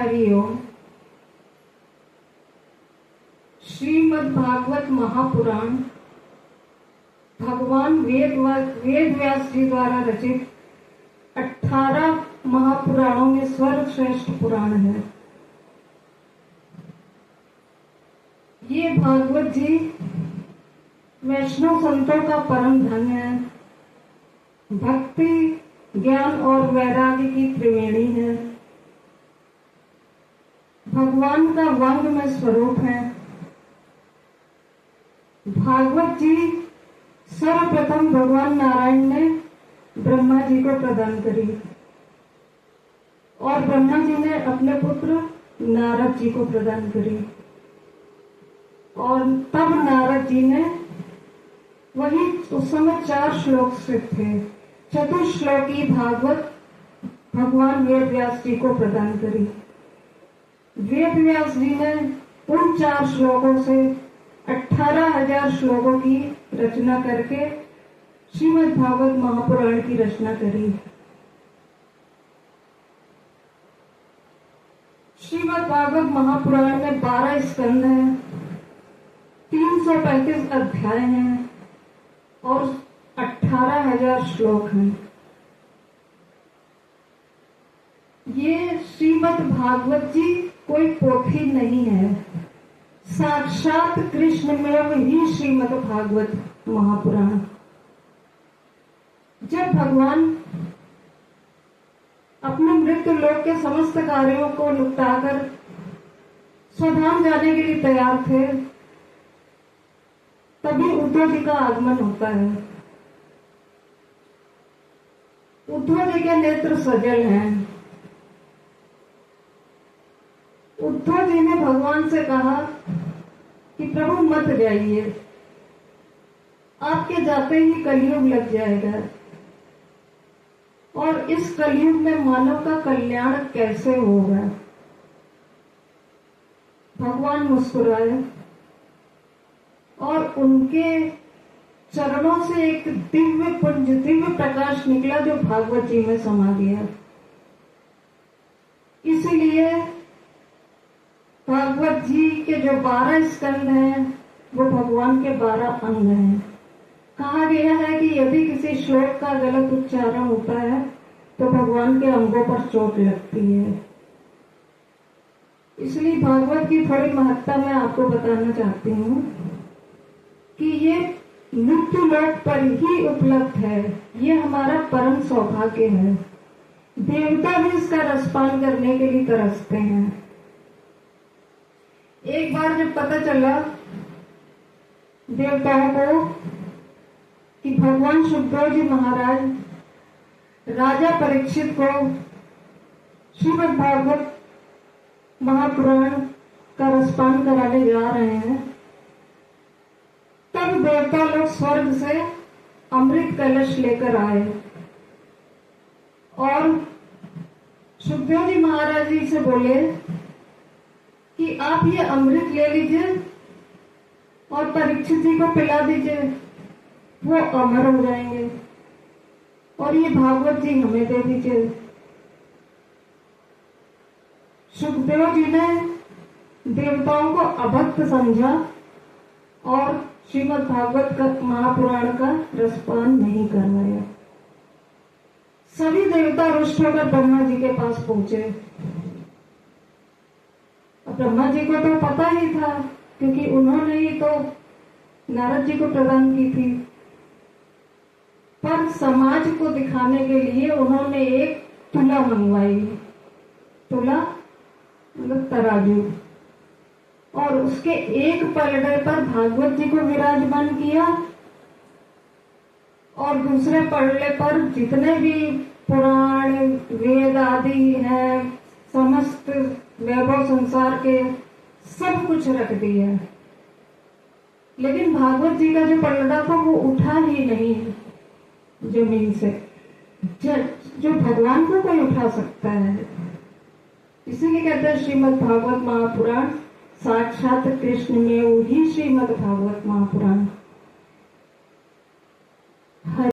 हरिओम। श्रीमद् भागवत महापुराण भगवान वेद व्यास जी द्वारा रचित 18 महापुराणों में सर्वश्रेष्ठ पुराण है। ये भागवत जी वैष्णव संतों का परम धन है। भक्ति, ज्ञान और वैराग्य की त्रिवेणी है। भगवान का वांग में स्वरूप है। भागवत जी सर्वप्रथम भगवान नारायण ने ब्रह्मा जी को प्रदान करी और ब्रह्मा जी ने अपने पुत्र नारद जी को प्रदान करी और तब नारद जी ने वही उस समय 4 श्लोक सिद्ध थे, चतुश्लोकी भागवत भगवान वेद व्यास जी को प्रदान करी। वेद व्यास जी ने उन 4 श्लोकों से 18,000 श्लोकों की रचना करके श्रीमद् भागवत महापुराण की रचना करी। श्रीमद् भागवत महापुराण में 12 स्कंद हैं, 335 अध्याय हैं और 18,000 श्लोक हैं। ये श्रीमद् भागवत जी कोई पोथी नहीं है, साक्षात कृष्ण में ही श्रीमद् भागवत महापुराण। जब भगवान अपने मृत्यु लोक के समस्त कार्यों को निपटाकर स्वधाम जाने के लिए तैयार थे, तभी उद्धव जी का आगमन होता है। उद्धव जी के नेत्र सजल हैं। उद्धव जी ने भगवान से कहा कि प्रभु मत जाइए, आपके जाते ही कलयुग लग जाएगा और इस कलयुग में मानव का कल्याण कैसे होगा। भगवान मुस्कुराए और उनके चरणों से एक दिव्य पुंज, दिव्य प्रकाश निकला जो भागवत जी में समा गया। इसीलिए भागवत जी के जो 12 स्कंद हैं वो भगवान के 12 अंग हैं। कहा गया है कि यदि किसी श्लोक का गलत उच्चारण होता है तो भगवान के अंगों पर चोट लगती है। इसलिए भागवत की थोड़ी महत्ता मैं आपको बताना चाहती हूँ कि ये मृत्यु लोक पर ही उपलब्ध है। ये हमारा परम सौभाग्य है। देवता भी इसका रसपान करने के लिए तरसते हैं। एक बार जब पता चला देवताओं को कि भगवान सुखदेव जी महाराज राजा परीक्षित को श्रीमद् भागवत महापुराण का रसपान कराने जा रहे हैं, तब देवता लोग स्वर्ग से अमृत कलश लेकर आए और सुखदेव जी महाराज जी से बोले कि आप ये अमृत ले लीजिए और परीक्षित जी को पिला दीजिए, वो अमर हो जाएंगे, और ये भागवत जी हमें दे दीजिए। सुखदेव जी ने देवताओं को अभक्त समझा और श्रीमद् भागवत का महापुराण का रसपान नहीं करवाया। सभी देवता रुष्ट होकर ब्रह्मा जी के पास पहुंचे। ब्रह्मा जी को तो पता ही था क्योंकि उन्होंने ही तो नारद जी को प्रदान की थी, पर समाज को दिखाने के लिए उन्होंने एक तुला मंगवाई। तुला मतलब तराजू, और उसके एक पलड़े पर भागवत जी को विराजमान किया और दूसरे पलड़े पर जितने भी पुराण वेद आदि है, समस्त वैभव संसार के सब कुछ रख दिया। लेकिन भागवत जी का जो पलड़ा था वो उठा ही नहीं जमीन से, जो भगवान को कोई उठा सकता है। इसीलिए कहते हैं श्रीमद् भागवत महापुराण साक्षात कृष्ण में ही श्रीमद् भागवत महापुराण।